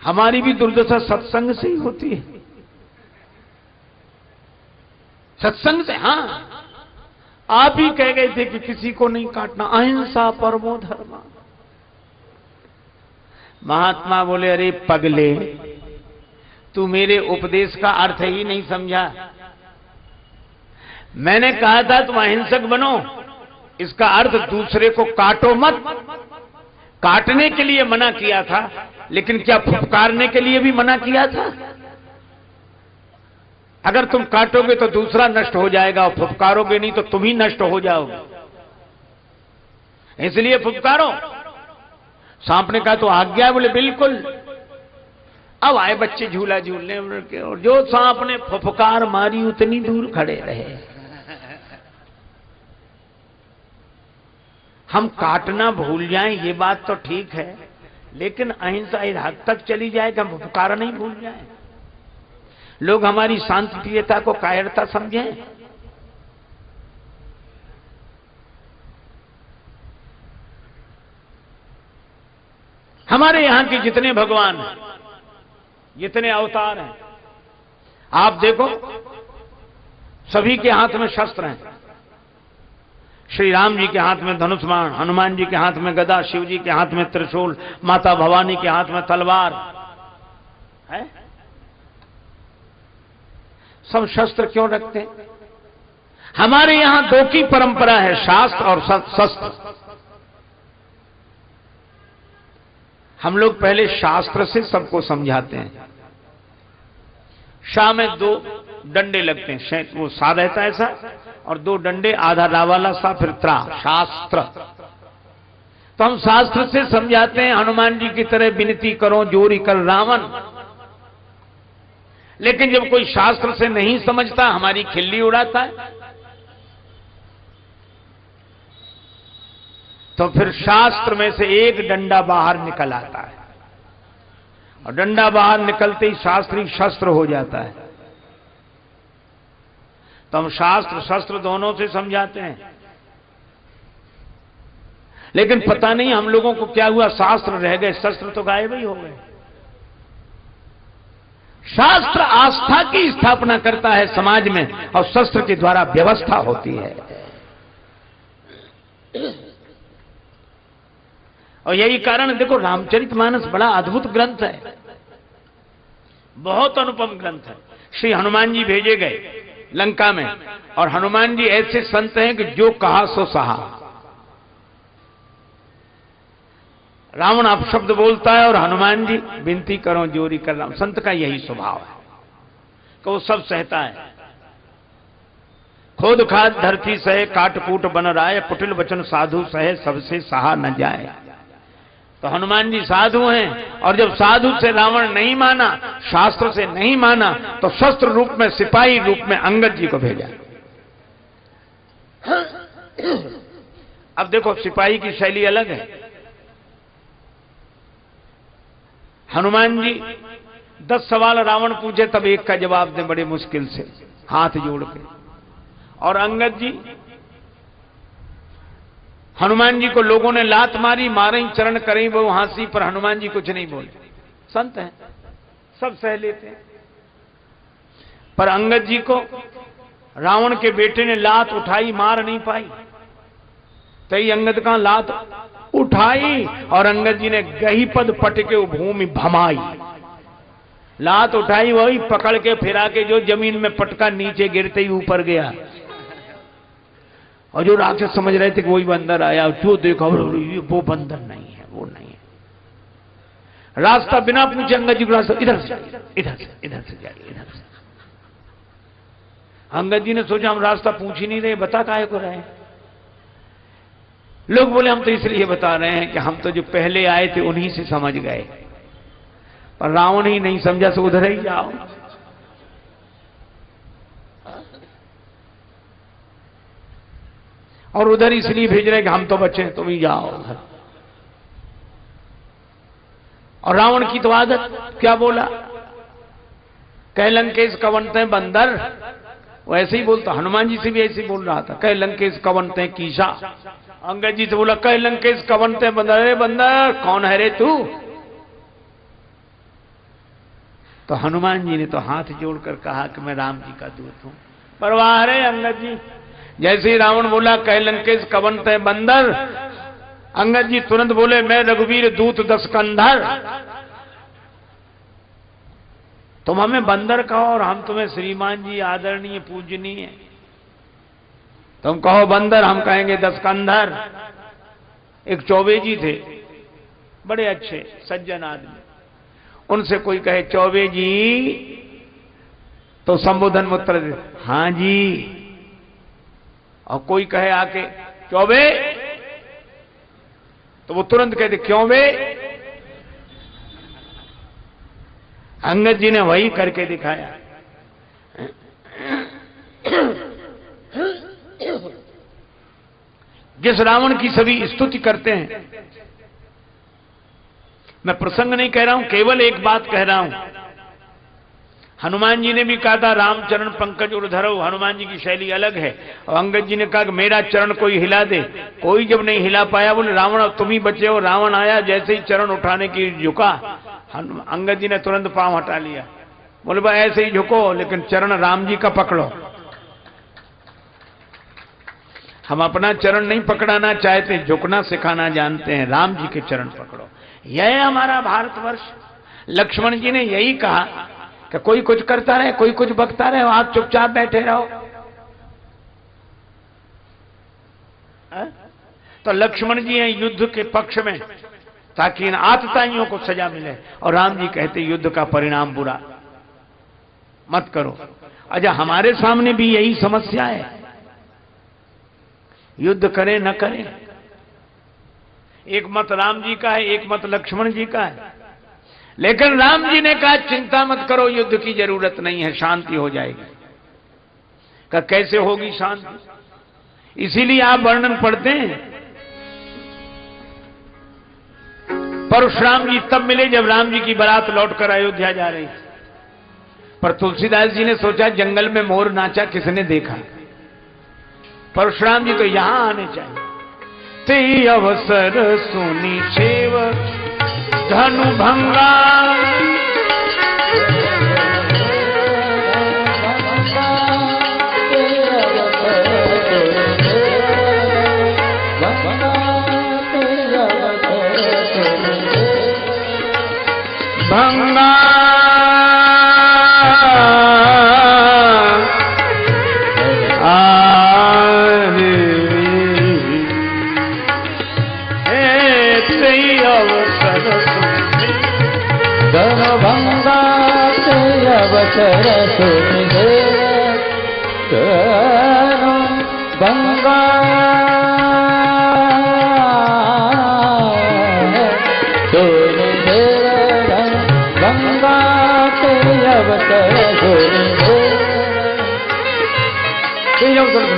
हमारी भी दुर्दशा सत्संग से ही होती है, सत्संग से। हां, आप ही कह गए थे कि किसी को नहीं काटना, अहिंसा परमो धर्म। महात्मा बोले, अरे पगले, तू मेरे उपदेश का अर्थ ही नहीं समझा। मैंने कहा था तुम अहिंसक बनो, इसका अर्थ दूसरे को काटो मत। काटने के लिए मना किया था, लेकिन क्या फुफकारने के लिए भी मना किया था? अगर तुम काटोगे तो दूसरा नष्ट हो जाएगा, और फुफकारोगे नहीं तो तुम ही नष्ट हो जाओगे, इसलिए फुफकारो। सांप ने कहा तो आज्ञा है? बोले बिल्कुल। अब आए बच्चे झूला झूलने, और जो सांप ने फुफकार मारी उतनी दूर खड़े रहे। हम काटना भूल जाएं ये बात तो ठीक है, लेकिन अहिंसा इस हद तक चली जाए कि हम फुफकार नहीं भूल जाएं। लोग हमारी शांतिप्रियता को कायरता समझें। हमारे यहां के जितने भगवान हैं, जितने अवतार हैं, आप देखो सभी के हाथ में शस्त्र हैं। श्री राम जी के हाथ में धनुष बाण, हनुमान जी के हाथ में गदा, शिव जी के हाथ में त्रिशूल, माता भवानी के हाथ में तलवार है। सब शस्त्र क्यों रखते हैं? हमारे यहां दो की परंपरा है, शास्त्र और शस्त्र। हम लोग पहले शास्त्र से सबको समझाते हैं। शाह में दो डंडे लगते हैं, वो सा रहता है ऐसा, और दो डंडे, आधा रा वाला सा, फिर त्रा, शास्त्र। तो हम शास्त्र से समझाते हैं, हनुमान जी की तरह विनती करो जोरी कर रावण। लेकिन जब कोई शास्त्र से नहीं समझता, हमारी खिल्ली उड़ाता है, तो फिर शास्त्र में से एक डंडा बाहर निकल आता है, और डंडा बाहर निकलते ही शास्त्री शस्त्र हो जाता है। तो हम शास्त्र शस्त्र दोनों से समझाते हैं, लेकिन पता नहीं हम लोगों को क्या हुआ, शास्त्र रह गए, शस्त्र तो गायब ही हो गए। शास्त्र आस्था की स्थापना करता है समाज में, और शस्त्र के द्वारा व्यवस्था होती है। और यही कारण देखो, रामचरितमानस बड़ा अद्भुत ग्रंथ है, बहुत अनुपम ग्रंथ है। श्री हनुमान जी भेजे गए लंका में, और हनुमान जी ऐसे संत हैं कि जो कहा सो सहा। रावण अपशब्द बोलता है और हनुमान जी विनती करो जोरी कर राम। संत का यही स्वभाव है कि वो सब सहता है। खोद खाद धरती सहे, काटकूट बन राय, कुटिल वचन साधु सहे, सबसे सहा न जाए। तो हनुमान जी साधु हैं, और जब साधु से रावण नहीं माना, शास्त्र से नहीं माना, तो शस्त्र रूप में, सिपाही रूप में अंगद जी को भेजा। अब देखो सिपाही की शैली अलग है। हनुमान जी 10 सवाल रावण पूछे तब एक का जवाब दे, बड़े मुश्किल से हाथ जोड़ के। और अंगद जी, हनुमान जी को लोगों ने लात मारी, मारे चरण करें वो हांसी, पर हनुमान जी कुछ नहीं बोले। संत हैं, सब सह लेते हैं। पर अंगद जी को रावण के बेटे ने लात उठाई, मार नहीं पाई। तई अंगद का लात उठाई, और अंगद जी ने गही पद पटके भूमि भमाई। लात उठाई, वही पकड़ के फिरा के जो जमीन में पटका, नीचे गिरते ही ऊपर गया। और जो राक्षस समझ रहे थे कि वही बंदर आया, जो देखा वो बंदर नहीं है, वो नहीं है। रास्ता बिना पूछे अंगद जी को रास्ता, इधर से इधर से इधर से जाइए, इधर से। अंगद जी ने सोचा हम रास्ता पूछ ही नहीं रहे, बता काहे को रहे। लोग बोले हम तो इसलिए बता रहे हैं कि हम तो जो पहले आए थे उन्हीं से समझ गए, पर रावण ही नहीं समझा, सो उधर ही जाओ। और उधर इसलिए भेज रहे कि हम तो बच्चे हैं, तुम ही जाओ उधर। और रावण की तो आदत, क्या बोला, कह लंकेश कवनते बंदर, वो ऐसे ही बोलता। हनुमान जी से भी ऐसे ही बोल रहा था, कह लंकेश कवनते कीशा। अंगद जी से बोला, कह लंकेश कवनते बंदर। अरे बंदर, कौन है रे तू? तो हनुमान जी ने तो हाथ जोड़कर कहा कि मैं राम जी का दूत हूं। परवाह रे अंगद जी, जैसे ही रावण बोला कह लंकेश कवन तय बंदर, अंगद जी तुरंत बोले मैं रघुवीर दूत 10 कंधर। तुम हमें बंदर कहो और हम तुम्हें श्रीमान जी आदरणीय पूजनीय, तुम कहो बंदर हम कहेंगे 10 कंधर। एक चौबे जी थे, बड़े अच्छे सज्जन आदमी, उनसे कोई कहे चौबे जी तो संबोधन में उत्तर दे हां जी, और कोई कहे आके चौबे तो वो तुरंत कहते क्यों बे। अंगद जी ने वही करके दिखाया। जिस रावण की सभी स्तुति करते हैं, मैं प्रसंग नहीं कह रहा हूं, केवल एक बात कह रहा हूं। हनुमान जी ने भी कहा था रामचरण पंकज उर्धरव, हनुमान जी की शैली अलग है। और अंगद जी ने कहा कि मेरा चरण कोई हिला दे, कोई जब नहीं हिला पाया बोले रावण तुम ही बचे हो। रावण आया, जैसे ही चरण उठाने की झुका, अंगद जी ने तुरंत पांव हटा लिया, बोले भाई ऐसे ही झुको लेकिन चरण राम जी का पकड़ो। हम अपना चरण नहीं पकड़ाना चाहते, झुकना सिखाना जानते हैं, राम जी के चरण पकड़ो। यह है हमारा भारतवर्ष। लक्ष्मण जी ने यही कहा कि कोई कुछ करता रहे, कोई कुछ बकता रहे, आप चुपचाप बैठे रहो। तो लक्ष्मण जी हैं युद्ध के पक्ष में, ताकि इन आतताइयों को सजा मिले, और राम जी कहते युद्ध का परिणाम बुरा, मत करो। अच्छा, हमारे सामने भी यही समस्या है, युद्ध करें न करें। एक मत राम जी का है, एक मत लक्ष्मण जी का है। लेकिन राम जी ने कहा चिंता मत करो, युद्ध की जरूरत नहीं है, शांति हो जाएगी। का कैसे होगी शांति? इसीलिए आप वर्णन पढ़ते हैं, परशुराम जी तब मिले जब राम जी की बारात लौटकर अयोध्या जा रही थी। पर तुलसीदास जी ने सोचा जंगल में मोर नाचा किसने देखा, परशुराम जी तो यहां आने चाहिए। ते अवसर सुनी सेव धनु भंगा, भंगा अवसर सुनि भंगा सुनि भंगा ते अवसर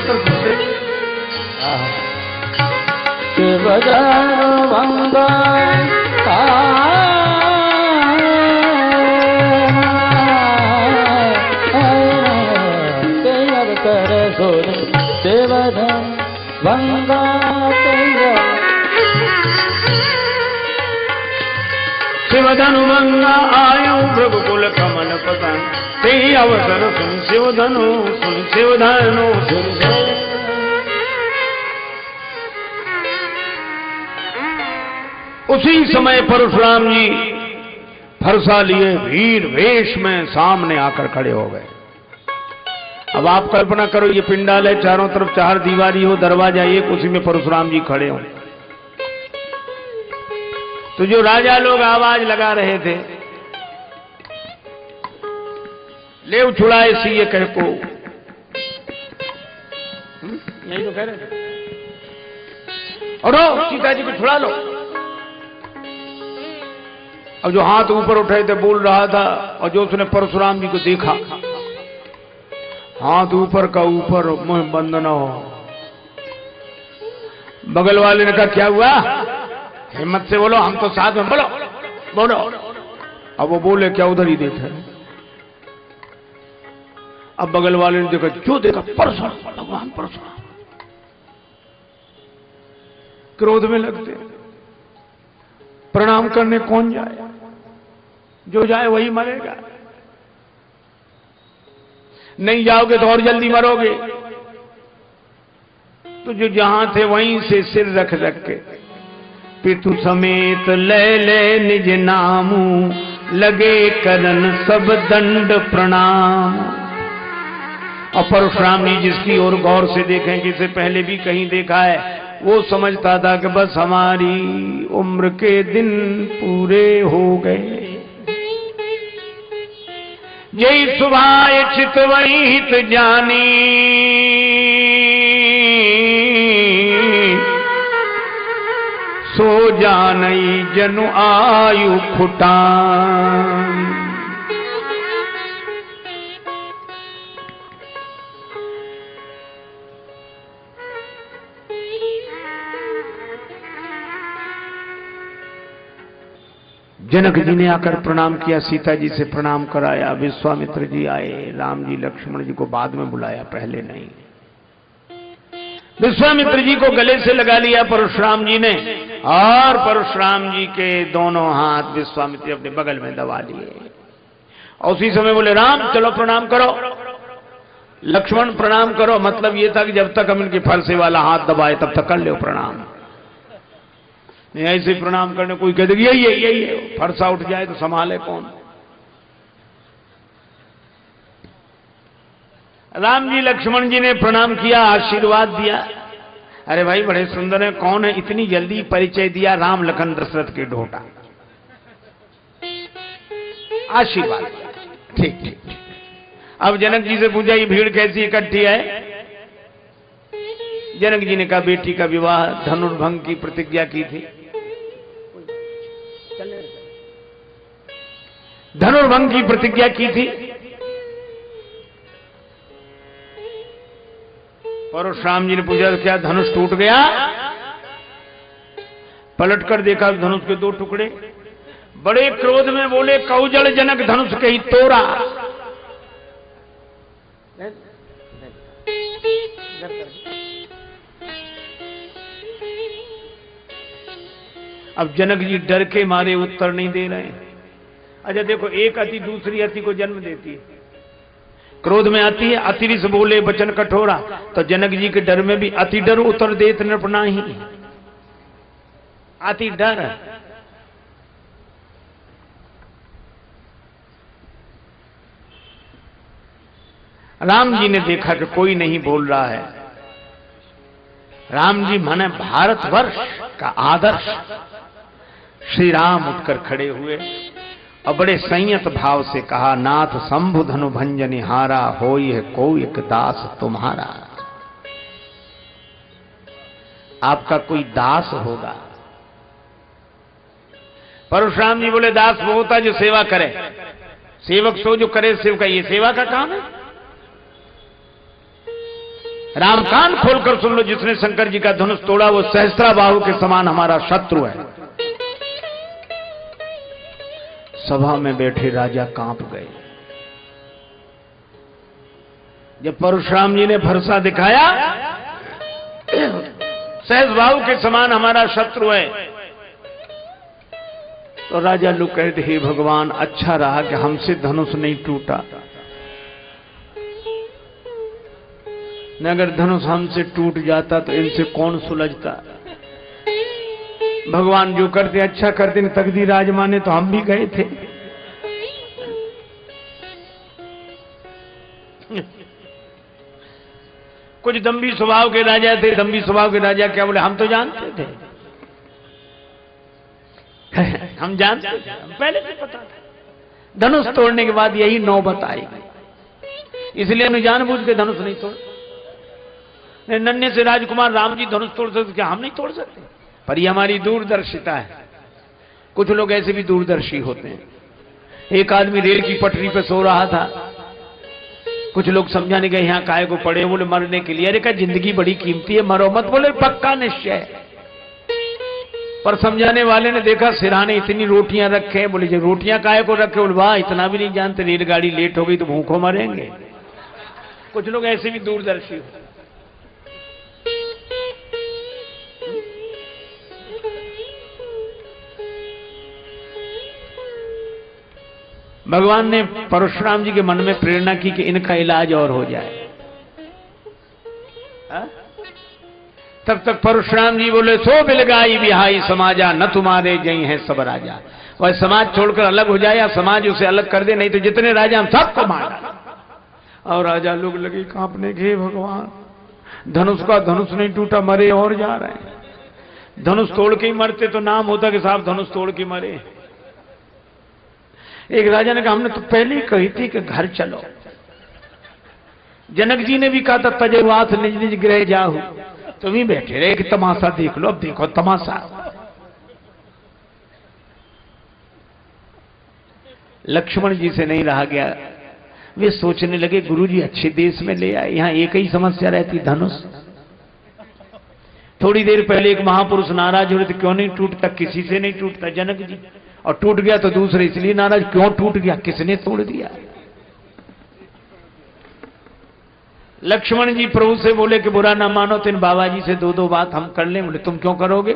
सुनि शिवधनु भंगा देवधन भंगा शिवधनु भंगा आयो रघुकुल कमल पतन, ते अवसर सुन शिवधनु सुन शिवधनु सुन। उसी समय परशुराम जी फरसा लिए वीर वेश में सामने आकर खड़े हो गए। अब आप कल्पना करो, ये पिंडाल है, चारों तरफ 4 दीवारी हो, दरवाजा एक, उसी में परशुराम जी खड़े हो। तो जो राजा लोग आवाज लगा रहे थे, ले उछुड़ाए सीए कह को, यही तो कह रहे थे, और सीता जी को छुड़ा लो। अब जो हाथ ऊपर उठाए थे बोल रहा था, और जो उसने परशुराम जी को देखा, हाथ ऊपर का ऊपर, मुंह बंद न हो। बगल वाले ने कहा क्या हुआ, हिम्मत से बोलो, हम तो साथ में, बोलो बोलो। अब वो बोले क्या, उधर ही देखा। अब बगल वाले ने देखा, जो देखा परशुराम, भगवान परशुराम। क्रोध में लगते, प्रणाम करने कौन जाए। जो जाए वही मरेगा, नहीं जाओगे तो और जल्दी मरोगे। तो जो जहां थे वहीं से सिर रख रख के पितु समेत ले ले निज नामू, लगे करन सब दंड प्रणाम। और परशुराम जी जिसकी ओर गौर से देखें, जिसे पहले भी कहीं देखा है, वो समझता था कि बस हमारी उम्र के दिन पूरे हो गए। यही सुभाए चित वही हित जानी, सो जानई जनु आयु खुटान। जनक जी ने आकर प्रणाम किया, सीता जी से प्रणाम कराया, विश्वामित्र जी आए, राम जी लक्ष्मण जी को बाद में बुलाया, पहले नहीं। विश्वामित्र जी को गले से लगा लिया परशुराम जी ने, और परशुराम जी के दोनों हाथ विश्वामित्र जी अपने बगल में दबा लिए। और उसी समय बोले, राम चलो प्रणाम करो, लक्ष्मण प्रणाम करो। मतलब ये था कि जब तक हम इनके फरसे वाला हाथ दबाए तब तक कर लो प्रणाम, नहीं ऐसे प्रणाम करने कोई कह देगा यही फरसा उठ जाए तो संभाले कौन। राम जी लक्ष्मण जी ने प्रणाम किया, आशीर्वाद दिया। अरे भाई बड़े सुंदर है, कौन है, इतनी जल्दी परिचय दिया, राम लखन दशरथ के ढोटा। आशीर्वाद ठीक ठीक। अब जनक जी से पूछा ये भीड़ कैसी इकट्ठी है। जनक जी ने कहा बेटी का विवाह धनुर्भंग की प्रतिज्ञा की थी, धनुर्भंग की प्रतिज्ञा की थी। परशुराम जी ने पूछा क्या धनुष टूट गया? पलटकर देखा धनुष के दो टुकड़े। बड़े क्रोध में बोले, कौजल जनक धनुष कहीं तोड़ा। अब जनक जी डर के मारे उत्तर नहीं दे रहे हैं। अच्छा देखो, एक अति दूसरी अति को जन्म देती है, क्रोध में आती है, अतिरिक्त बोले वचन कठोरा, तो जनक जी के डर में भी अति डर उतर देत नृपना ही, अति डर। राम जी ने देखा कि कोई नहीं बोल रहा है। राम जी माने भारतवर्ष का आदर्श। श्री राम उठकर खड़े हुए और बड़े संयत भाव से कहा, नाथ शंभु धनु भंजनि हारा, होई है कोई एक दास तुम्हारा। आपका कोई दास होगा। परशुराम जी बोले, दास वो होता जो सेवा करे, सेवक सो जो करे सेवका, ये सेवा का काम है। राम कान खोलकर सुन लो, जिसने शंकर जी का धनुष तोड़ा वो सहस्त्राबाहु के समान हमारा शत्रु है। सभा में बैठे राजा कांप गए। जब परशुराम जी ने फरसा दिखाया, सहस्त्राबाहु के समान हमारा शत्रु है, तो राजा लोग कहते, हे भगवान अच्छा रहा कि हमसे धनुष नहीं टूटा, न अगर धनुष हमसे टूट जाता तो इनसे कौन सुलझता। भगवान जो करते अच्छा करते, न तकदीर आजमाने तो हम भी गए थे। कुछ दम्भी स्वभाव के राजा थे। दम्भी स्वभाव के राजा क्या बोले, हम तो जानते थे, हम जानते थे, हम पहले से पता था। धनुष तोड़ने के बाद यही नौबत आई, इसलिए हमने जानबूझ के धनुष नहीं तोड़। नन्हे से राजकुमार राम जी धनुष तोड़ सकते, क्या हम नहीं तोड़ सकते? पर ये हमारी दूरदर्शिता है। कुछ लोग ऐसे भी दूरदर्शी होते हैं। एक आदमी रेल की पटरी पर सो रहा था, कुछ लोग समझाने गए यहां काहे को पड़े, बोले मरने के लिए। अरे क्या जिंदगी बड़ी कीमती है, मरो मत। बोले पक्का निश्चय। पर समझाने वाले ने देखा सिरहाने इतनी रोटियां रखे, बोले जो रोटियां काहे को रखे, बोले वाह इतना भी नहीं जानते, रेलगाड़ी लेट हो गई तो भूखों मरेंगे। कुछ लोग ऐसे भी दूरदर्शी हो। भगवान ने परशुराम जी के मन में प्रेरणा की कि इनका इलाज और हो जाए। तब तक परशुराम जी बोले, सो बिलगाई बिहाई समाजा, न तुम्हारे जई हैं सब राजा। वह समाज छोड़कर अलग हो जाए या समाज उसे अलग कर दे, नहीं तो जितने राजा हम सबको मार। और राजा लोग लगे कांपने के, भगवान धनुष का धनुष नहीं टूटा, मरे और जा रहे हैं। धनुष तोड़ के ही मरते तो नाम होता कि साहब धनुष तोड़ के मरे। एक राजा ने कहा, हमने तो पहले ही कही थी कि घर चलो। जनक जी ने भी कहा था, तजवाथ निज निज गृह जाहु। तुम ही बैठे रहे कि तमाशा देख लो। अब देखो तमाशा। लक्ष्मण जी से नहीं रहा गया। वे सोचने लगे, गुरुजी अच्छे देश में ले आए, यहां एक ही समस्या रहती, धनुष। थोड़ी देर पहले एक महापुरुष नाराज हो रहे थे, क्यों नहीं टूटता, किसी से नहीं टूटता जनक जी, और टूट गया तो दूसरे इसलिए नाराज, क्यों टूट गया, किसने तोड़ दिया। लक्ष्मण जी प्रभु से बोले कि बुरा ना मानो तो इन बाबा जी से दो बात हम कर लें। बोले तुम क्यों करोगे?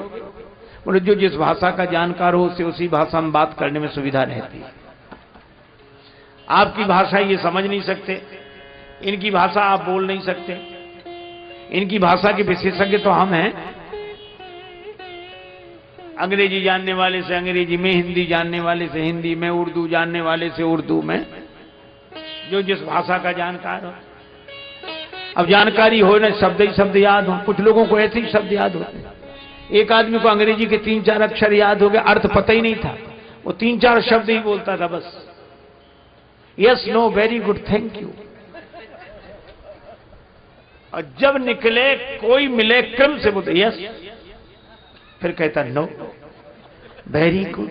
बोले जो जिस भाषा का जानकार हो उससे उसी भाषा में बात करने में सुविधा रहती है। आपकी भाषा ये समझ नहीं सकते, इनकी भाषा आप बोल नहीं सकते, इनकी भाषा के विशेषज्ञ तो हम हैं। अंग्रेजी जानने वाले से अंग्रेजी में, हिंदी जानने वाले से हिंदी में, उर्दू जानने वाले से उर्दू में, जो जिस भाषा का जानकार हो। अब जानकारी हो ना, शब्द ही शब्द याद हो। कुछ लोगों को ऐसे ही शब्द याद होते हैं। एक आदमी को अंग्रेजी के 3-4 अक्षर याद हो गए, अर्थ पता ही नहीं था, वो 3-4 शब्द ही बोलता था बस। Yes, no, very good, thank you. और जब निकले कोई मिले क्रम से बोलते यस, फिर कहता no, very good,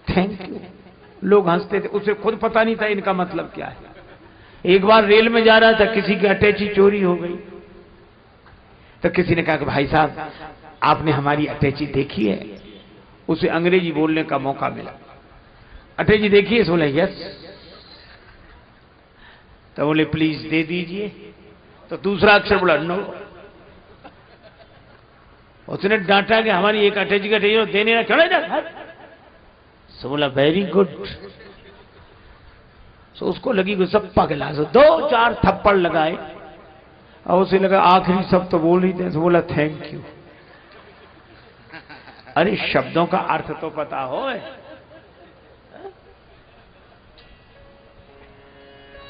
thank you. लोग हंसते थे, उसे खुद पता नहीं था इनका मतलब क्या है। एक बार रेल में जा रहा था, किसी की अटैची चोरी हो गई, तो किसी ने कहा कि भाई साहब आपने हमारी अटैची देखी है? उसे अंग्रेजी बोलने का मौका मिला। अटैची देखी है? बोले यस। तो बोले प्लीज दे दीजिए। तो दूसरा अक्षर बोला नो। उसने डांटा कि हमारी एक अटैची का देने ना, क्यों नहीं? सो बोला वेरी गुड। तो उसको लगी कि सब पगला, 2-4 थप्पड़ लगाए और उसे लगा आखिरी सब तो बोल ही थे। तो बोला थैंक यू। अरे शब्दों का अर्थ तो पता हो।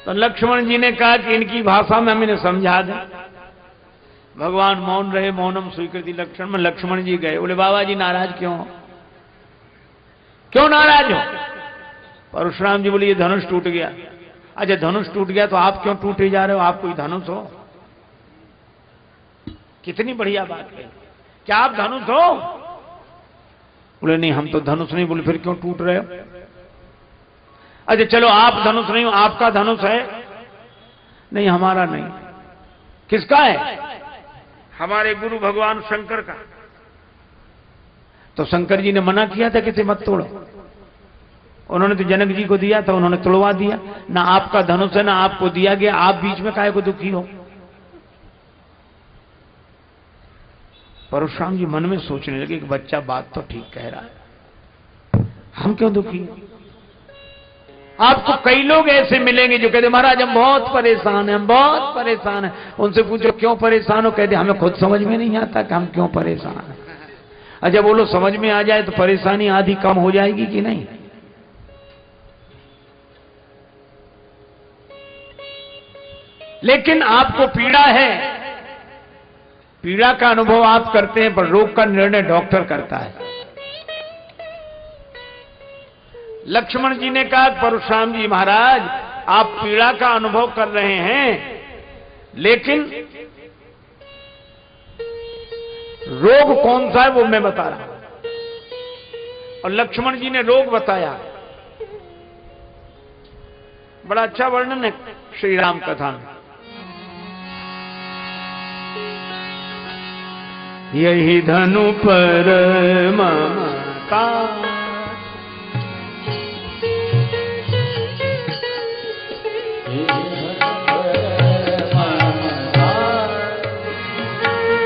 तो लक्ष्मण जी ने कहा कि इनकी भाषा में हम इन्हें समझा दें। भगवान मौन रहे, मौनम स्वीकृति लक्षण में। लक्ष्मण जी गए, बोले बाबा जी नाराज क्यों हो? क्यों नाराज हो? परशुराम जी बोले ये धनुष टूट गया। अच्छा धनुष टूट गया तो आप क्यों टूटे जा रहे हो? आप कोई धनुष हो? कितनी बढ़िया बात है। क्या आप धनुष हो? बोले नहीं हम तो धनुष नहीं। बोले फिर क्यों टूट रहे हो? अच्छा चलो आप धनुष नहीं हो, आपका धनुष है? नहीं हमारा नहीं। किसका है? हमारे गुरु भगवान शंकर का। तो शंकर जी ने मना किया था कि मत तोड़ो। उन्होंने तो जनक जी को दिया था, उन्होंने तोड़वा दिया। ना आपका धनुष है ना आपको दिया गया, आप बीच में काहे को दुखी हो? परशुराम जी मन में सोचने लगे कि बच्चा बात तो ठीक कह रहा है, हम क्यों दुखी? आपको कई लोग ऐसे मिलेंगे जो कहते महाराज हम बहुत परेशान हैं, हम बहुत परेशान हैं। उनसे पूछो क्यों परेशान हो? कहते हमें खुद समझ में नहीं आता कि हम क्यों परेशान हैं। अच्छा बोलो समझ में आ जाए तो परेशानी आधी कम हो जाएगी कि नहीं? लेकिन आपको पीड़ा है, पीड़ा का अनुभव आप करते हैं, पर रोग का निर्णय डॉक्टर करता है। लक्ष्मण जी ने कहा परशुराम जी महाराज आप पीड़ा का अनुभव कर रहे हैं, लेकिन रोग कौन सा है वो मैं बता रहा हूं। और लक्ष्मण जी ने रोग बताया। बड़ा अच्छा वर्णन है श्री राम कथा में। यही धनु पर ममता,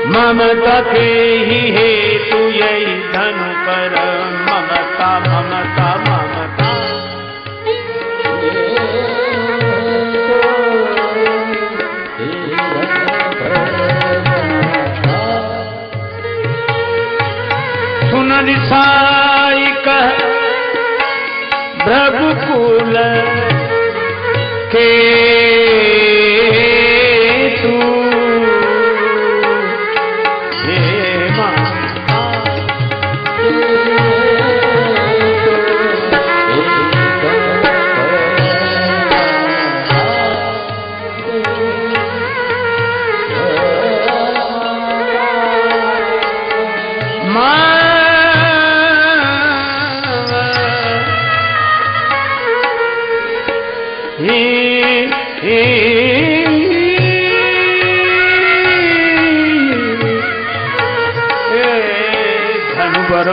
ममता के ही हेतु यही धनु पर ममता, ममता ममता के तू हे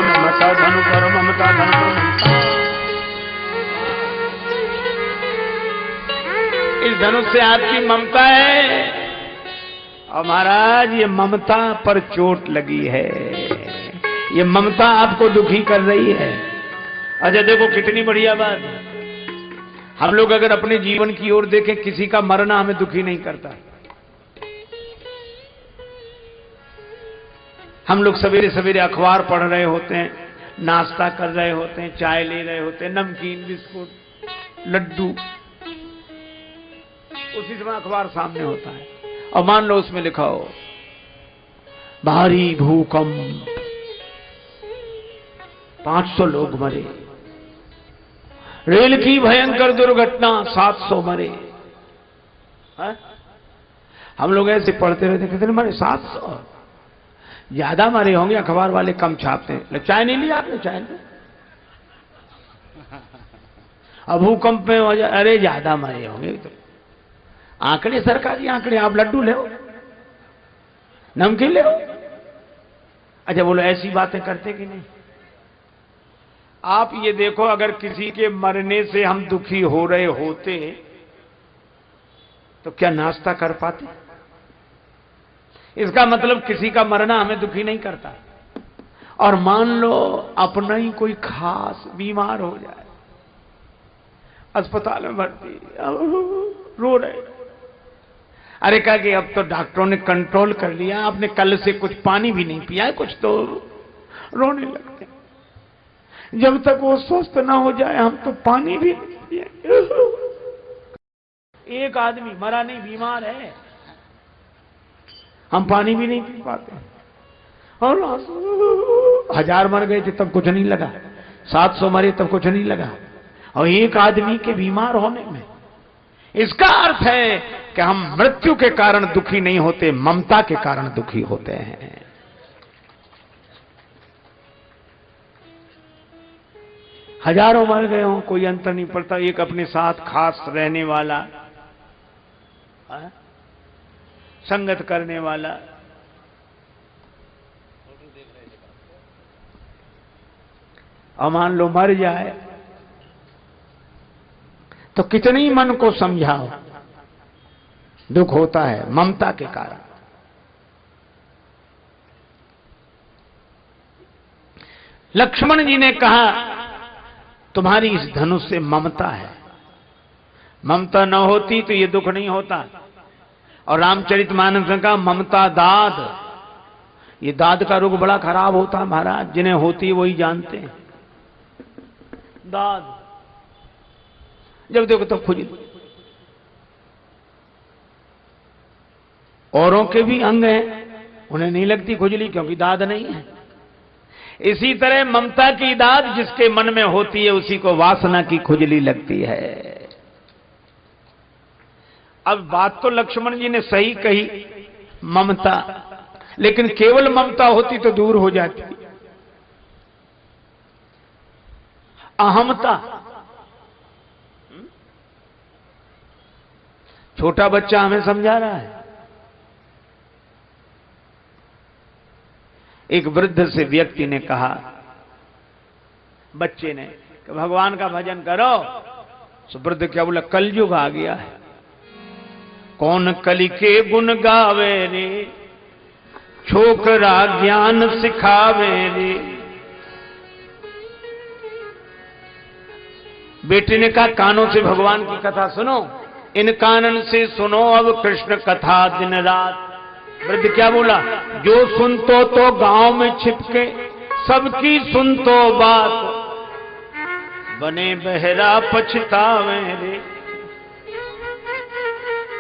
ममता धनु पर ममता धनु पर ममता। इस धनुष से आपकी ममता है और महाराज ये ममता पर चोट लगी है, ये ममता आपको दुखी कर रही है। अच्छा देखो कितनी बढ़िया बात, हम लोग अगर अपने जीवन की ओर देखें, किसी का मरना हमें दुखी नहीं करता। हम लोग सवेरे सवेरे अखबार पढ़ रहे होते हैं, नाश्ता कर रहे होते हैं, चाय ले रहे होते हैं, नमकीन बिस्कुट लड्डू, उसी समय अखबार सामने होता है और मान लो उसमें लिखा हो भारी भूकंप, 500 लोग मरे, रेल की भयंकर दुर्घटना, 700 मरे। हा? हम लोग ऐसे पढ़ते रहते, कितने मरे? 700। ज्यादा मरे होंगे, अखबार वाले कम छापते हैं। चाय नहीं लिया आपने? चाय नहीं। अब भूकंप में वजह, अरे ज्यादा मरे होंगे। तो आंकड़े सरकारी आंकड़े, आप लड्डू ले, नमकीन ले। अच्छा बोलो, ऐसी बातें करते कि नहीं? आप ये देखो, अगर किसी के मरने से हम दुखी हो रहे होते तो क्या नाश्ता कर पाते? इसका मतलब किसी का मरना हमें दुखी नहीं करता। और मान लो अपना ही कोई खास बीमार हो जाए, अस्पताल में भर्ती, रो रहे, अरे कहा कि अब तो डॉक्टरों ने कंट्रोल कर लिया, आपने कल से कुछ पानी भी नहीं पिया है, कुछ तो रोने लगते। जब तक वो स्वस्थ ना हो जाए हम तो पानी भी नहीं पिए। एक आदमी मरा नहीं, बीमार है, हम पानी भी नहीं पी पाते। और 1000 मर गए थे तब कुछ नहीं लगा, 700 मरे तब कुछ नहीं लगा, और एक आदमी के बीमार होने में। इसका अर्थ है कि हम मृत्यु के कारण दुखी नहीं होते, ममता के कारण दुखी होते हैं। हजारों मर गए हों, कोई अंतर नहीं पड़ता। एक अपने साथ खास रहने वाला, संगत करने वाला, और मान लो मर जाए तो कितनी मन को समझाओ, दुख होता है ममता के कारण। लक्ष्मण जी ने कहा तुम्हारी इस धनुष से ममता है, ममता न होती तो ये दुख नहीं होता। और रामचरितमानस में कहा ममता दाद, ये दाद का रोग बड़ा खराब होता है महाराज, जिन्हें होती है वही जानते हैं। दाद जब देखो तो खुजली, औरों के भी अंग हैं, उन्हें नहीं लगती खुजली क्योंकि दाद नहीं है। इसी तरह ममता की दाद जिसके मन में होती है उसी को वासना की खुजली लगती है। अब बात तो लक्ष्मण जी ने सही कही, ममता, लेकिन केवल ममता होती तो दूर हो जाती। अहमता, छोटा बच्चा हमें समझा रहा है। एक वृद्ध से व्यक्ति ने कहा, बच्चे ने, कि भगवान का भजन करो। तो वृद्ध क्या बोला, कलयुग आ गया है, कौन कलि के गुण गावे रे, छोकरा ज्ञान सिखावे रे। बेटे ने कहा कानों से भगवान की कथा सुनो, इन कानन से सुनो अब कृष्ण कथा दिन रात। वृद्ध क्या बोला, जो सुन तो गांव में छिपके सबकी सुन तो बात, बने बहरा पछतावे रे।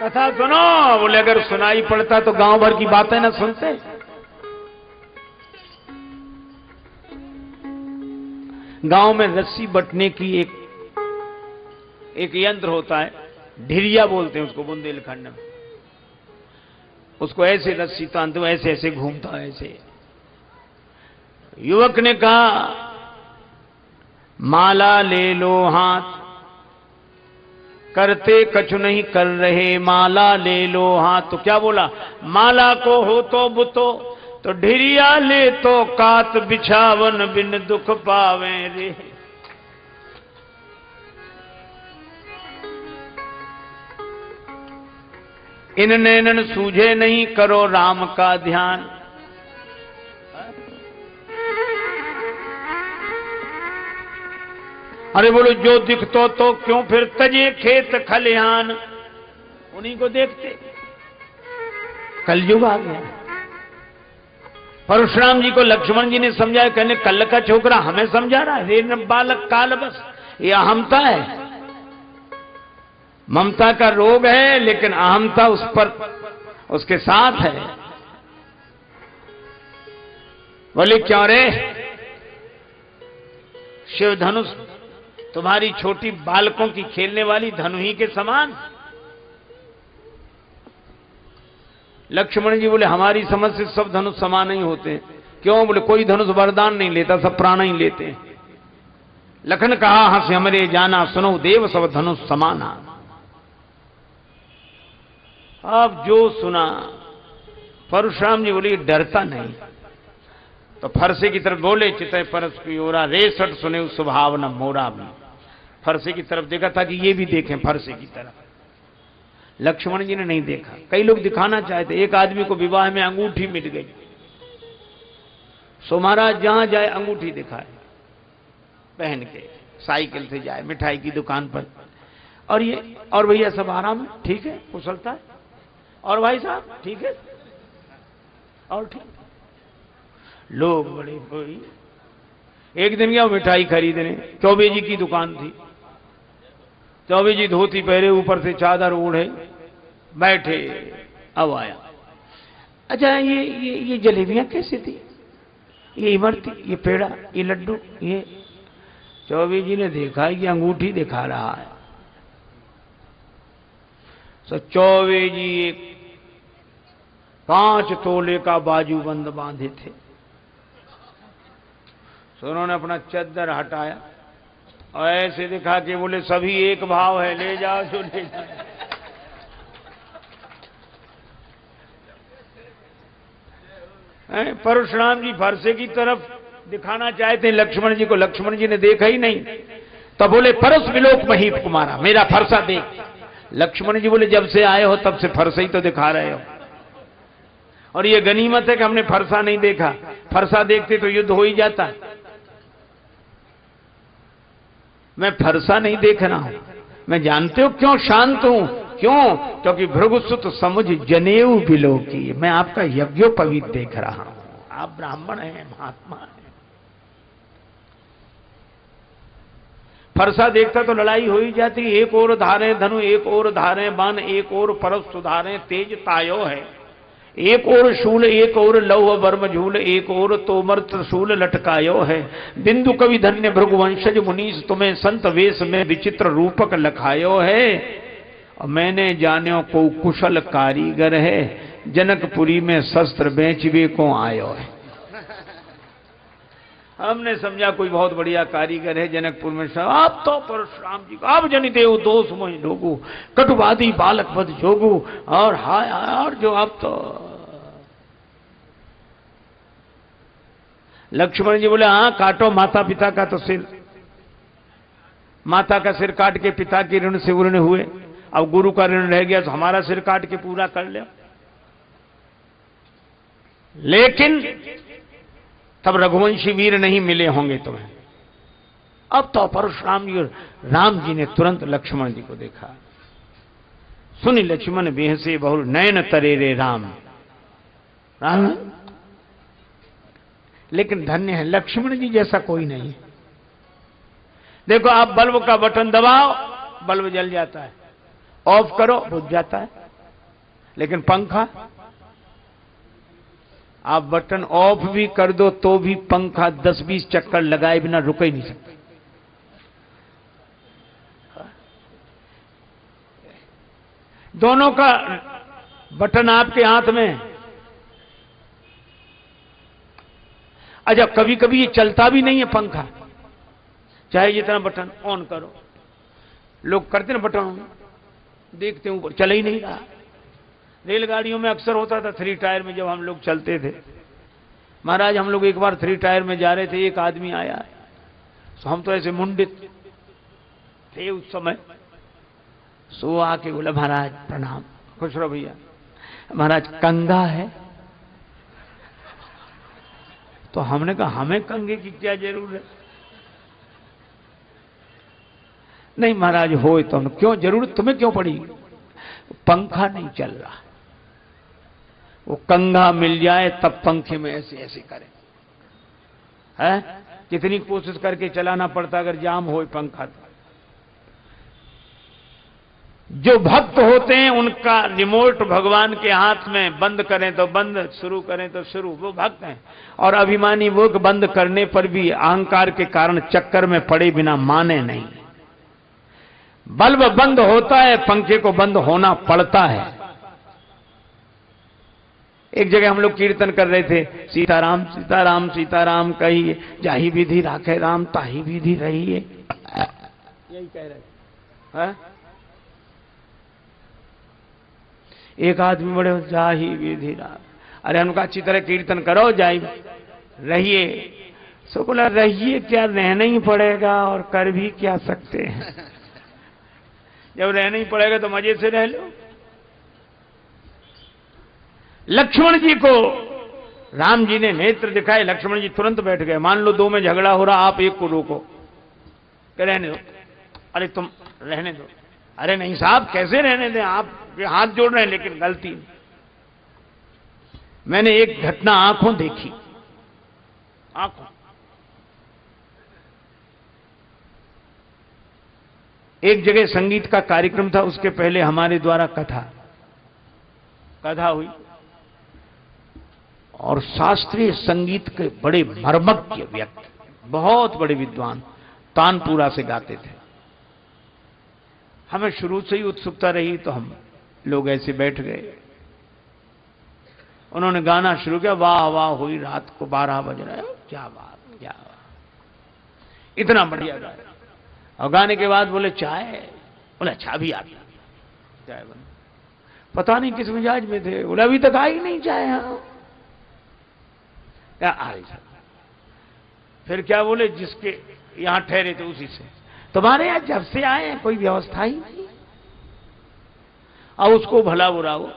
कथा सुनो। बोले अगर सुनाई पड़ता तो गांव भर की बातें ना सुनते। गांव में रस्सी बटने की एक यंत्र होता है, ढिरिया बोलते हैं उसको बुंदेलखंड में। उसको ऐसे रस्सी तानते हो, ऐसे ऐसे घूमता है ऐसे। युवक ने कहा माला ले लो हाथ, करते कछु नहीं कर रहे, माला ले लो हाथ। तो क्या बोला, माला को हो तो बुतो, तो ढिरिया ले तो कात, बिछावन बिन दुख पावे रे। इन नैनन सूझे नहीं, करो राम का ध्यान। अरे बोलो जो दिखतो तो क्यों फिर तजे खेत खलिहान, उन्हीं को देखते। कलयुग आ गया। परशुराम जी को लक्ष्मण जी ने समझाया, कहने कल का छोकरा हमें समझा रहा है, रे बालक काल बस। ये अहमता है, ममता का रोग है, लेकिन अहमता उस पर उसके साथ है। बोले क्यों रे, शिव धनुष तुम्हारी छोटी बालकों की खेलने वाली धनुही के समान। लक्ष्मण जी बोले हमारी समझ से सब धनुष समान नहीं होते। क्यों? बोले कोई धनुष वरदान नहीं लेता, सब प्राण ही लेते हैं। लखन कहा हंस हमरे जाना, सुनो देव सब धनुष समाना। अब जो सुना, परशुराम जी बोले डरता नहीं। तो फरसे की तरफ बोले चितय परस की ओरा, रेसठ सुने उस स्वभाव न मोरा भी। फरसे की तरफ देखा था कि ये भी देखें फरसे की तरफ। लक्ष्मण जी ने नहीं देखा। कई लोग दिखाना चाहते। एक आदमी को विवाह में अंगूठी मिल गई, सो महाराज जहां जाए अंगूठी दिखाए, पहन के साइकिल से जाए मिठाई की दुकान पर। और ये और भैया सब आराम है, ठीक है, कुशलता है, और भाई साहब ठीक है, और ठीक। लोग बड़े कोई एक दिन गया मिठाई खरीदने, चौबे जी की दुकान थी। चौबे जी धोती पहरे, ऊपर से चादर ओढ़े बैठे। अब आया, अच्छा ये जलेबियां कैसी थी, ये इमरती, ये पेड़ा, ये लड्डू, ये। चौबे जी ने देखा कि अंगूठी दिखा रहा है। तो चौबे जी एक 5 तोले का बाजूबंद बांधे थे। तो उन्होंने अपना चद्दर हटाया और ऐसे दिखा के बोले सभी एक भाव है, ले जाओ जो ले जाओ। परशुराम जी फरसे की तरफ दिखाना चाहते हैं लक्ष्मण जी को, लक्ष्मण जी ने देखा ही नहीं। तो बोले परस विलोक महीप कुमारा, मेरा फरसा देख। लक्ष्मण जी बोले जब से आए हो तब से फरसा ही तो दिखा रहे हो, और ये गनीमत है कि हमने फरसा नहीं देखा। फरसा देखते तो युद्ध हो ही जाता। मैं फरसा नहीं देख रहा हूं। मैं जानते हो क्यों शांत हूं? क्यों? क्योंकि भृगुसुत समुझ जनेऊ बिलोकी, मैं आपका यज्ञोपवीत देख रहा हूं। आप ब्राह्मण हैं, महात्मा हैं। फरसा देखता तो लड़ाई हो ही जाती। एक और धारे धनु, एक और धारे बाण, एक और परस सुधारे तेज तायो है। एक और शूल, एक और लौह वर्म झूल, एक और तोमर त्रिशूल लटकायो है। बिंदु कवि धन्य भृगुवंशज मुनीष, तुम्हें संत वेश में विचित्र रूपक लखायो है। और मैंने जान्यो को कुशल कारीगर है, जनकपुरी में शस्त्र बेचवे को आयो है। हमने समझा कोई बहुत बढ़िया कारीगर है जनकपुर में। आप तो परशुराम जी को आप जनि देव दोष मोहि लोगु, कटुवादी बालक बद जोगु, और हाय और जो आप तो। लक्ष्मण जी बोले हाँ काटो माता पिता का तो सिर। माता का सिर काट के पिता के ऋण से उर्ण हुए, अब गुरु का ऋण रह गया तो हमारा सिर काट के पूरा कर ले। लेकिन तब रघुवंशी वीर नहीं मिले होंगे तुम्हें। अब तो परशुराम जी और राम जी ने तुरंत लक्ष्मण जी को देखा। सुनी लक्ष्मण बेहसे बहुल नयन तरे रे राम। राम लेकिन धन्य है लक्ष्मण जी जैसा कोई नहीं है। देखो आप बल्ब का बटन दबाओ, बल्ब जल जाता है, ऑफ करो बुझ जाता है। लेकिन पंखा आप बटन ऑफ भी कर दो तो भी पंखा 10-20 चक्कर लगाए बिना रुक ही नहीं सकता। दोनों का बटन आपके हाथ में। अच्छा, कभी कभी ये चलता भी नहीं है पंखा, चाहे जितना बटन ऑन करो। लोग करते ना बटन ऑन, देखते हैं ऊपर चल ही नहीं रहा। रेलगाड़ियों में अक्सर होता था 3 टायर में, जब हम लोग चलते थे। महाराज हम लोग एक बार 3 टायर में जा रहे थे, एक आदमी आया, तो हम तो ऐसे मुंडित थे उस समय। सो आके बोला महाराज प्रणाम, खुश रहो भैया। महाराज कंगा है? तो हमने कहा हमें कंगे की क्या जरूरत? नहीं महाराज हो तो क्यों जरूरत तुम्हें क्यों पड़ी? पंखा नहीं चल रहा, वो कंघा मिल जाए तब पंखे में ऐसे ऐसे करें। है कितनी कोशिश करके चलाना पड़ता अगर जाम हो पंखा। तो जो भक्त होते हैं उनका रिमोट भगवान के हाथ में, बंद करें तो बंद, शुरू करें तो शुरू, वो भक्त हैं। और अभिमानी वो बंद करने पर भी अहंकार के कारण चक्कर में पड़े बिना माने नहीं। बल्ब बंद होता है, पंखे को बंद होना पड़ता है। एक जगह हम लोग कीर्तन कर रहे थे, सीताराम सीताराम सीताराम कहिए, जाही विधि राखे राम ताही विधि रहिए, यही कह रहे हैं। एक आदमी बड़े जाही विधि राम, अरे उनका अच्छी तरह कीर्तन करो, जाही रहिए। सो बोला रहिए क्या, रहना ही पड़ेगा और कर भी क्या सकते हैं। जब रहना ही पड़ेगा तो मजे से रह लो। लक्ष्मण जी को राम जी ने नेत्र दिखाए, लक्ष्मण जी तुरंत बैठ गए। मान लो 2 में झगड़ा हो रहा, आप एक को रोको, कह रहने दो। अरे तुम रहने दो। अरे नहीं साहब कैसे रहने दें, आप हाथ जोड़ रहे हैं, लेकिन गलती। मैंने एक घटना आंखों देखी, आंखों। एक जगह संगीत का कार्यक्रम था, उसके पहले हमारे द्वारा कथा हुई, और शास्त्रीय संगीत के बड़े मर्मज्ञ व्यक्ति, बहुत बड़े विद्वान, तानपुरा से गाते थे। हमें शुरू से ही उत्सुकता रही, तो हम लोग ऐसे बैठ गए। उन्होंने गाना शुरू किया, वाह वाह हुई रात को 12 बज रहे, क्या बात, क्या बात, इतना बढ़िया गाया। और गाने के बाद बोले चाय, बोले अच्छा भी आ गया चाय बन। पता नहीं किस मिजाज में थे, बोले अभी तक आई नहीं चाय। हाँ क्या आ रही। फिर क्या बोले, जिसके यहां ठहरे थे उसी से, तुम्हारे यहां जब से आए हैं कोई व्यवस्था ही नहीं। अब उसको भला बुरा हो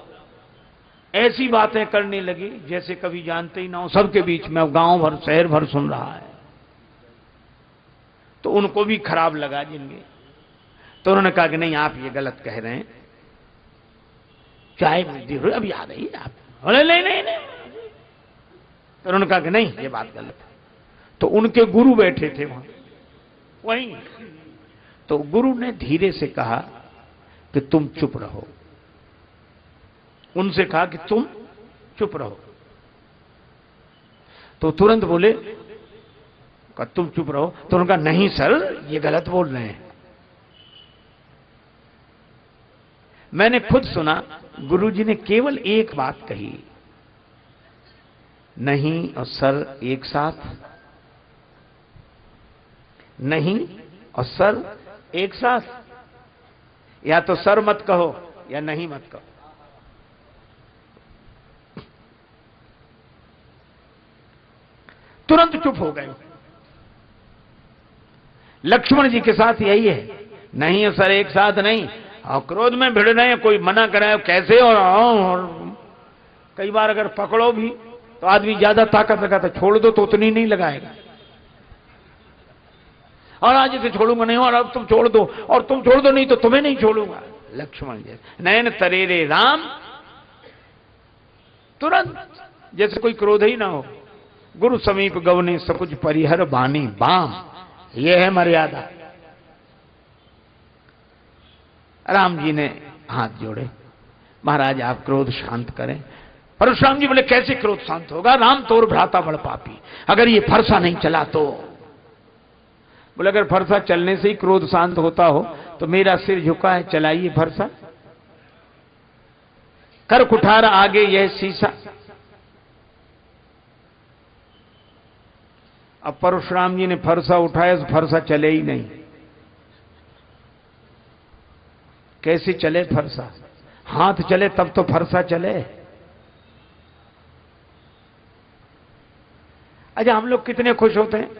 ऐसी बातें करने लगी जैसे कभी जानते ही ना हो, सबके बीच में, गांव भर शहर भर सुन रहा है। तो उनको भी खराब लगा जिनके। तो उन्होंने कहा कि नहीं आप ये गलत कह रहे हैं, चाय वृद्धि हो अभी आ रही है आप। बोले नहीं नहीं नहीं। तो उन्होंने कहा कि नहीं ये बात गलत है। तो उनके गुरु बैठे थे वहीं। तो गुरु ने धीरे से कहा कि तुम चुप रहो। उनसे कहा कि तुम चुप रहो। तो तुरंत बोले तुम चुप रहो। तो उन्होंने कहा नहीं सर ये गलत बोल रहे हैं। मैंने खुद सुना, गुरुजी ने केवल एक बात कही, नहीं और सर एक साथ, नहीं और सर एक साथ, या तो सर मत कहो या नहीं मत कहो। तुरंत चुप हो गए। लक्ष्मण जी के साथ यही है, नहीं सर एक साथ नहीं, और क्रोध में भिड़ रहे हैं, कोई मना कराए कैसे। और कई बार अगर पकड़ो भी तो आदमी ज्यादा ताकत लगाता, छोड़ दो तो उतनी नहीं लगाएगा, और आज इसे छोड़ूंगा नहीं, और अब तुम छोड़ दो, और तुम छोड़ दो नहीं तो तुम्हें नहीं छोड़ूंगा। लक्ष्मण जी नयन तरेरे राम, तुरंत जैसे कोई क्रोध ही ना हो। गुरु समीप गवने सकुच परिहर बानी बाम, यह है मर्यादा। राम जी ने हाथ जोड़े, महाराज आप क्रोध शांत करें। परशुराम जी बोले कैसे क्रोध शांत होगा, राम तोर भ्राता बड़ पापी, अगर ये फरसा नहीं चला तो। बोले अगर फरसा चलने से ही क्रोध शांत होता हो तो मेरा सिर झुका है, चलाइए फरसा। कर कुठार आगे यह शीशा। अब परशुराम जी ने फरसा उठाया तो फरसा चले ही नहीं। कैसे चले फरसा, हाथ चले तब तो फरसा चले। अच्छा हम लोग कितने खुश होते हैं,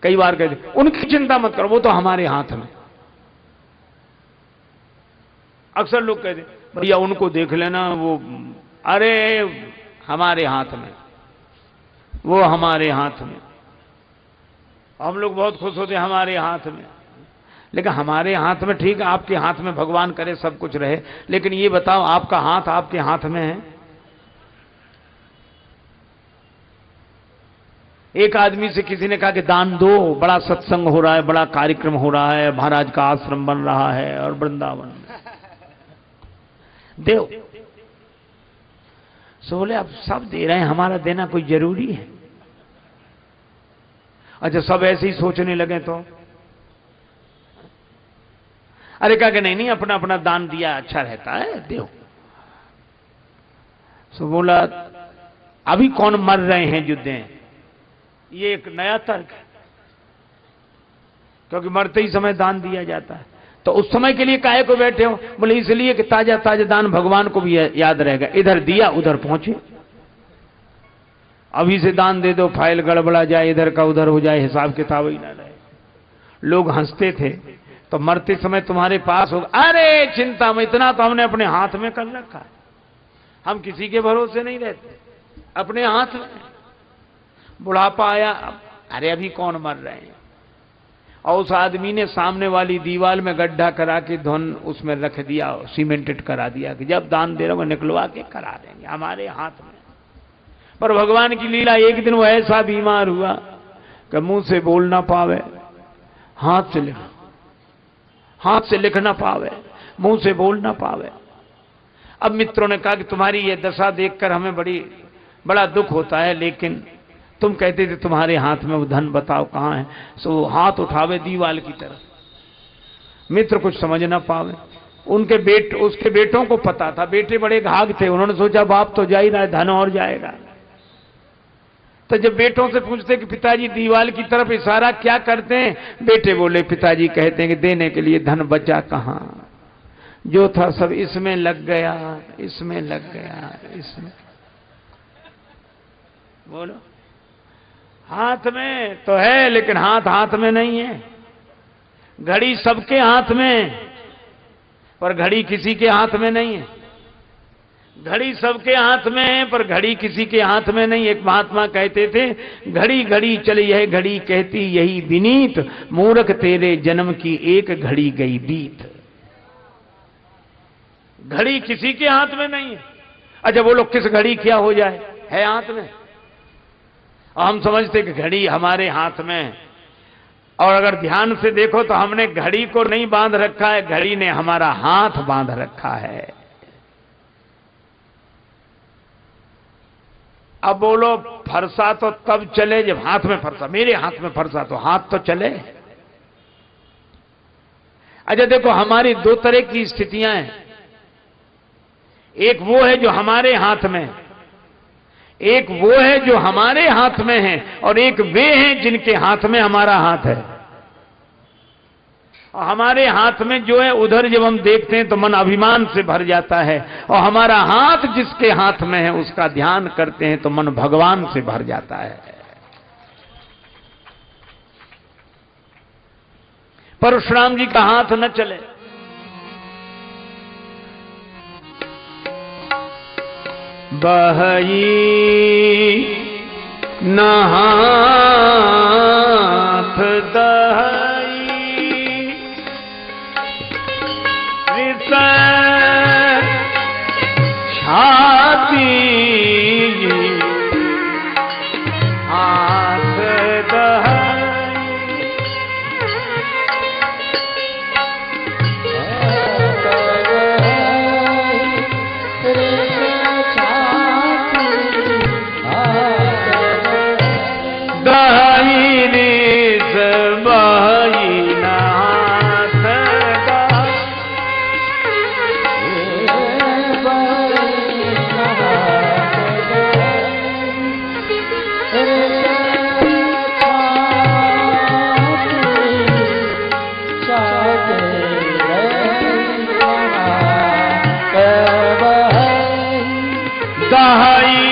कई बार कहते उनकी चिंता मत करो, वो तो हमारे हाथ में। अक्सर लोग कहते भैया उनको देख लेना, वो अरे हमारे हाथ में, वो हमारे हाथ में। हम लोग बहुत खुश होते हैं हमारे हाथ में, लेकिन हमारे हाथ में ठीक है, आपके हाथ में भगवान करे सब कुछ रहे, लेकिन ये बताओ आपका हाथ आपके हाथ में है। एक आदमी से किसी ने कहा कि दान दो, बड़ा सत्संग हो रहा है, बड़ा कार्यक्रम हो रहा है, महाराज का आश्रम बन रहा है और वृंदावन दो। सो बोले अब सब दे रहे हैं, हमारा देना कोई जरूरी है। अच्छा सब ऐसे ही सोचने लगे तो अरे कहा कि नहीं नहीं अपना अपना दान दिया अच्छा रहता है, दो। सो बोला अभी कौन मर रहे हैं जो दें, ये एक नया तर्क है, क्योंकि मरते ही समय दान दिया जाता है। तो उस समय के लिए काहे को बैठे हो, बोले इसलिए कि ताजा ताजा दान भगवान को भी याद रहेगा, इधर दिया उधर पहुंचे। अभी से दान दे दो, फाइल गड़बड़ा जाए, इधर का उधर हो जाए, हिसाब किताब ही ना रहे। लोग हंसते थे तो मरते समय तुम्हारे पास होगा, अरे चिंता में, इतना तो हमने अपने हाथ में कर रखा है, हम किसी के भरोसे नहीं रहते, अपने हाथ में। बुढ़ापा आया, अरे अभी कौन मर रहे हैं, और उस आदमी ने सामने वाली दीवार में गड्ढा करा के धन उसमें रख दिया, सीमेंटेड करा दिया कि जब दान दे रहा हूं निकलवा के करा देंगे, हमारे हाथ में। पर भगवान की लीला, एक दिन वो ऐसा बीमार हुआ कि मुंह से बोल ना पावे, हाथ से लिख ना पावे, मुंह से बोल ना पावे। अब मित्रों ने कहा कि तुम्हारी ये दशा देखकर हमें बड़ा दुख होता है, लेकिन तुम कहते थे तुम्हारे हाथ में वो धन, बताओ कहां है। सो हाथ उठावे दीवाल की तरफ। मित्र कुछ समझ ना पावे। उसके बेटों को पता था, बेटे बड़े घाघ थे, उन्होंने सोचा बाप तो जा ही रहा है, धन और जाएगा। तो जब बेटों से पूछते कि पिताजी दीवाल की तरफ इशारा क्या करते हैं, बेटे बोले पिताजी कहते हैं कि देने के लिए धन बचा कहां, जो था सब इसमें लग गया, इसमें लग गया, इसमें। बोलो हाथ में तो है, लेकिन हाथ में नहीं है। घड़ी सबके हाथ में, पर घड़ी किसी के हाथ में नहीं है। घड़ी सबके हाथ में है, पर घड़ी किसी के हाथ में नहीं। एक महात्मा कहते थे, घड़ी घड़ी चली है घड़ी कहती यही विनीत, मूर्ख तेरे जन्म की एक घड़ी गई बीत। घड़ी किसी के हाथ में नहीं है। अच्छा बोलो किस घड़ी क्या हो जाए, है हाथ में। हम समझते कि घड़ी हमारे हाथ में है, और अगर ध्यान से देखो तो हमने घड़ी को नहीं बांध रखा है, घड़ी ने हमारा हाथ बांध रखा है। अब बोलो फरसा तो तब चले जब हाथ में फरसा, मेरे हाथ में फरसा तो हाथ तो चले। अच्छा देखो हमारी दो तरह की स्थितियां हैं, एक वो है जो हमारे हाथ में, एक वो है जो हमारे हाथ में है, और एक वे हैं जिनके हाथ में हमारा हाथ है। और हमारे हाथ में जो है उधर जब हम देखते हैं तो मन अभिमान से भर जाता है, और हमारा हाथ जिसके हाथ में है उसका ध्यान करते हैं तो मन भगवान से भर जाता है। परशुराम जी का हाथ न चले। बहई न हाथ दहई रिस छाती हाथ दहई दहाई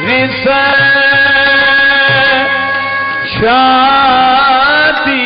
रिस शादी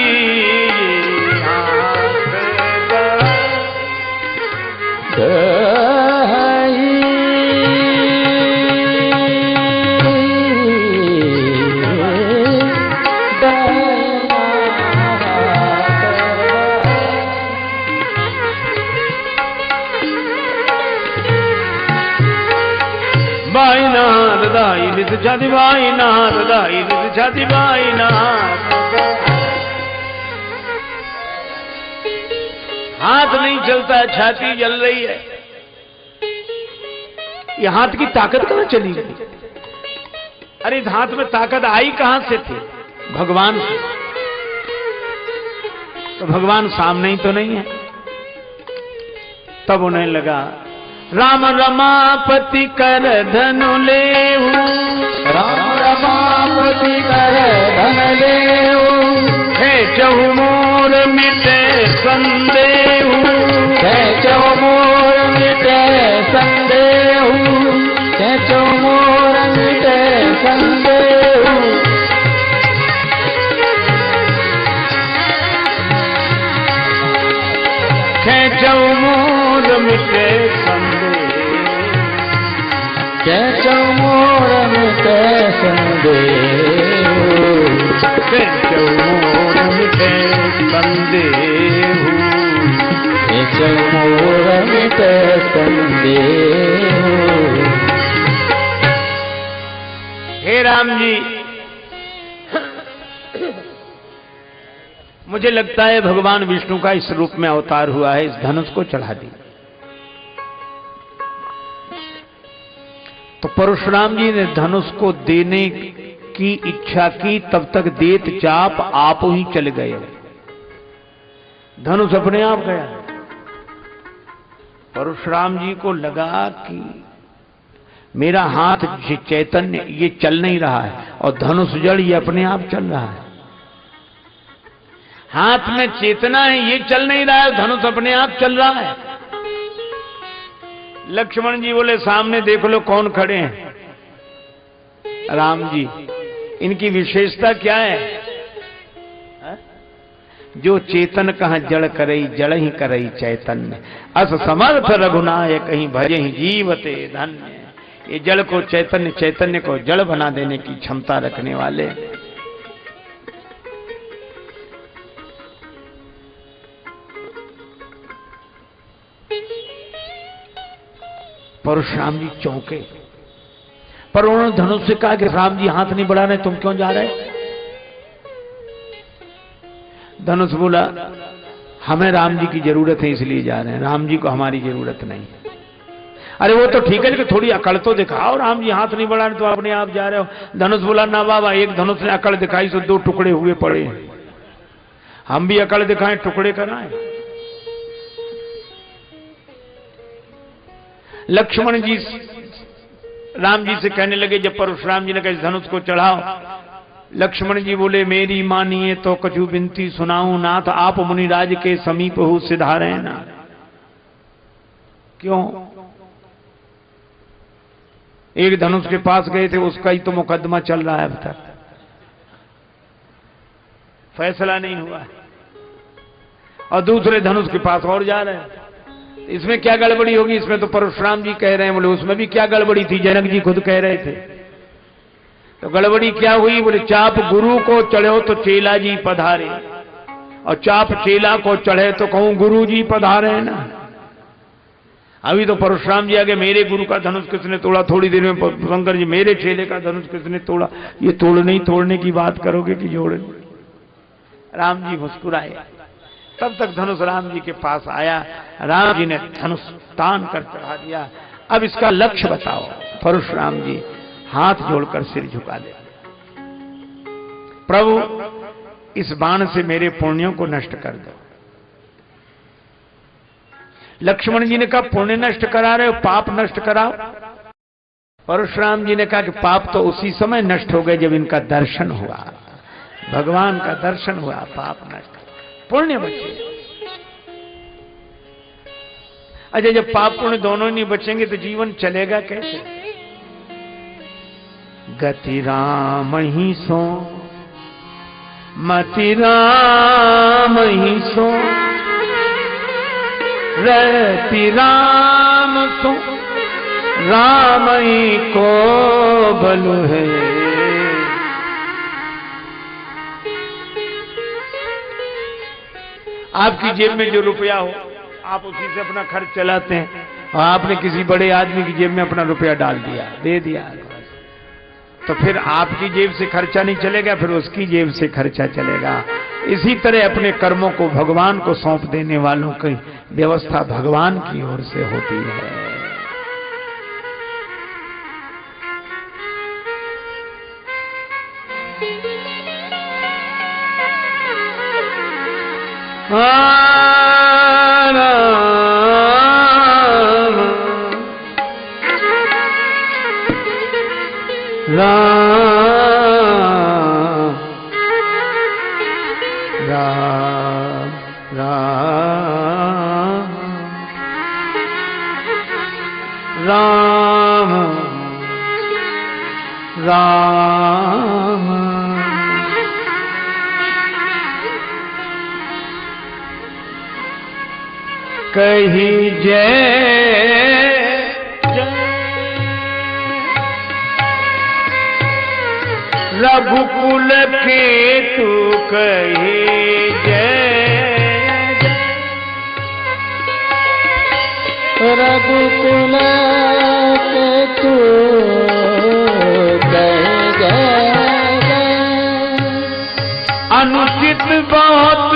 दाई रिस छाती बाई नाथ दाई रिस छाती बाई नाथ। हाथ नहीं चलता, छाती जल रही है। ये हाथ की ताकत कहां चली गई? अरे इस हाथ में ताकत आई कहां से थी? भगवान से। तो भगवान सामने ही तो नहीं है। तब उन्हें लगा राम रमापति कर धनु लेहू, राम रमापति कर धन लेहू, है चहु मोर मिटे संदेहू, है चहु मोर मिटे संदेहू, है चहु मोर मिटे संदेहू। है चहु मोर मिटे कैचो मोर मिटे संदेहू, कैचो मोर मिटे संदेहू, कैचो मोर मिटे संदेहू। हे राम जी, मुझे लगता है भगवान विष्णु का इस रूप में अवतार हुआ है। इस धनुष को चढ़ा दी। तो परशुराम जी ने धनुष को देने की इच्छा की, तब तक देत चाप आप ही चले गए। धनुष अपने आप गया। परशुराम जी को लगा कि मेरा हाथ चैतन्य ये चल नहीं रहा है और धनुष जड़ ये अपने आप चल रहा है। हाथ में चेतना है, ये चल नहीं रहा है, धनुष अपने आप चल रहा है। लक्ष्मण जी बोले सामने देख लो कौन खड़े हैं। राम जी, इनकी विशेषता क्या है? जो चेतन कहां जड़ करई, जड़ ही करई चैतन्य, अस समर्थ रघुनायक कहीं भजे ही जीवते धन्य। ये जड़ को चैतन्य, चैतन्य को जड़ बना देने की क्षमता रखने वाले। परशुराम जी चौंके, पर उन्होंने धनुष से कहा कि राम जी हाथ नहीं बढ़ा रहे, तुम क्यों जा रहे? धनुष बोला हमें राम जी की जरूरत है इसलिए जा रहे हैं, राम जी को हमारी जरूरत नहीं। अरे वो तो ठीक है लेकिन थोड़ी अकड़ तो दिखाओ, राम जी हाथ नहीं बढ़ा रहे तो अपने आप जा रहे हो। धनुष बोला ना बाबा, एक धनुष ने अकड़ दिखाई तो 2 टुकड़े हुए पड़े, हम भी अकड़ दिखाएं, टुकड़े कराएं। लक्ष्मण जी राम जी से कहने लगे, जब परशुराम जी ने कहा धनुष को चढ़ाओ, लक्ष्मण जी बोले मेरी मानिए तो कछु बिनती सुनाऊं, नाथ आप मुनिराज के समीप हो सिधारे ना। क्यों? एक धनुष के पास गए थे, उसका ही तो मुकदमा चल रहा है, अब तक फैसला नहीं हुआ है, और दूसरे धनुष के पास और जा रहे हैं। इसमें क्या गड़बड़ी होगी? इसमें तो परशुराम जी कह रहे हैं। बोले उसमें भी क्या गड़बड़ी थी? जनक जी खुद कह रहे थे। तो गड़बड़ी क्या हुई? बोले चाप गुरु को चढ़ो तो चेला जी पधारे, और चाप चेला को चढ़े तो कहूं गुरु जी पधारे ना। अभी तो परशुराम जी आगे मेरे गुरु का धनुष किसने तोड़ा, थोड़ी देर में शंकर जी मेरे चेले का धनुष किसने तोड़ा। ये तोड़ने ही तोड़ने की बात करोगे कि जोड़े? राम जी मुस्कुराए। तब तक धनुष राम जी के पास आया, राम जी ने धनुष तान कर चढ़ा दिया। अब इसका लक्ष्य बताओ। परशुराम जी हाथ जोड़कर सिर झुका दे, प्रभु इस बाण से मेरे पुण्यों को नष्ट कर दो। लक्ष्मण जी ने कहा पुण्य नष्ट करा रहे हो, पाप नष्ट कराओ। परशुराम जी ने कहा कि पाप तो उसी समय नष्ट हो गए जब इनका दर्शन हुआ, भगवान का दर्शन हुआ, पाप नष्ट। पुण्य बचे। अच्छा, जब पाप पुण्य दोनों नहीं बचेंगे तो जीवन चलेगा कैसे? गति राम ही सो मति राम ही सो, रति राम सो राम ही को बलु है। आपकी जेब में जो रुपया हो आप उसी से अपना खर्च चलाते हैं, और आपने किसी बड़े आदमी की जेब में अपना रुपया डाल दिया, दे दिया, तो फिर आपकी जेब से खर्चा नहीं चलेगा, फिर उसकी जेब से खर्चा चलेगा। इसी तरह अपने कर्मों को भगवान को सौंप देने वालों की व्यवस्था भगवान की ओर से होती है। कही जय रघुकुल के तू कही जय, रघुकुल के तू कही जय। अनुचित बहुत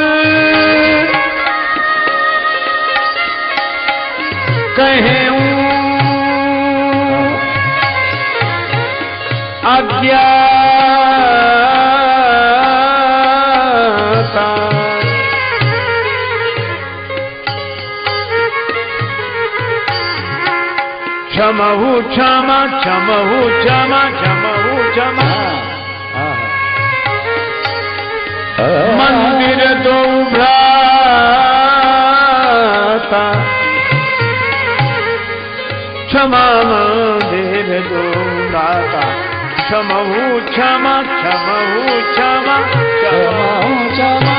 कहूं अज्ञाता, क्षमहु क्षमा क्षमहु क्षमा क्षमहु क्षमा। मंदिर दो भ्राता, क्षमा मंदिर दो भ्राता, क्षमहु क्षमा क्षमहु क्षमा क्षमहु क्षमा।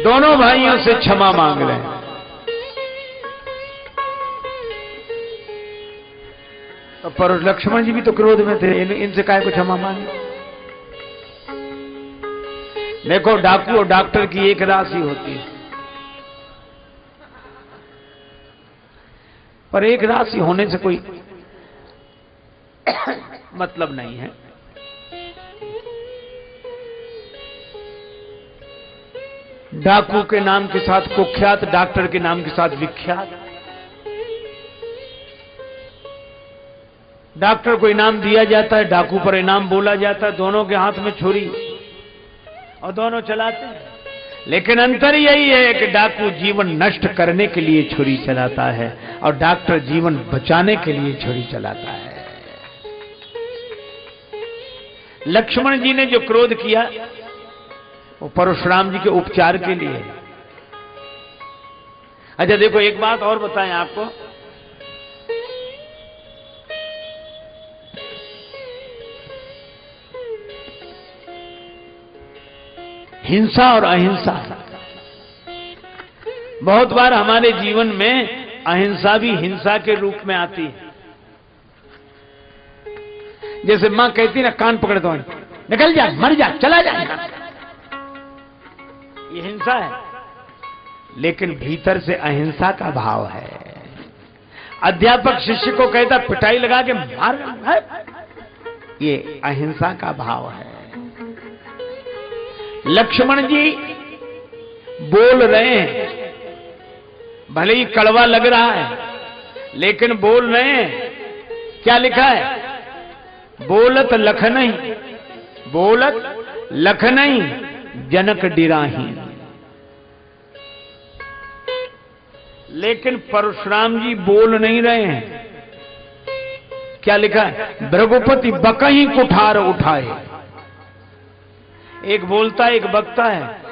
दोनों भाइयों से क्षमा मांग रहे हैं। तो पर लक्ष्मण जी भी तो क्रोध में थे, इनसे काहे को क्षमा मांगे? देखो, डाकू और डॉक्टर की एक राशि होती है, पर एक राशि होने से कोई मतलब नहीं है। डाकू के नाम के साथ कुख्यात, डॉक्टर के नाम के साथ विख्यात। डॉक्टर को इनाम दिया जाता है, डाकू पर इनाम बोला जाता है। दोनों के हाथ में छुरी और दोनों चलाते हैं, लेकिन अंतर यही है कि डाकू जीवन नष्ट करने के लिए छुरी चलाता है और डॉक्टर जीवन बचाने के लिए छुरी चलाता है। लक्ष्मण जी ने जो क्रोध किया वो परशुराम जी के उपचार के लिए। अच्छा देखो, एक बात और बताएं आपको, हिंसा और अहिंसा। बहुत बार हमारे जीवन में अहिंसा भी हिंसा के रूप में आती है। जैसे मां कहती ना, कान पकड़ दो, निकल जा, मर जा, चला जा, ये हिंसा है, लेकिन भीतर से अहिंसा का भाव है। अध्यापक शिष्य को कहता पिटाई लगा के मार, ये अहिंसा का भाव है। लक्ष्मण जी बोल रहे हैं, भले ही कड़वा लग रहा है, लेकिन बोल रहे हैं। क्या लिखा है? बोलत लख नहीं, बोलत लख नहीं, जनक डिराही। लेकिन परशुराम जी बोल नहीं रहे हैं। क्या लिखा है? भृगुपति बकहीं कुठार उठाए, एक बोलता है, एक बकता है।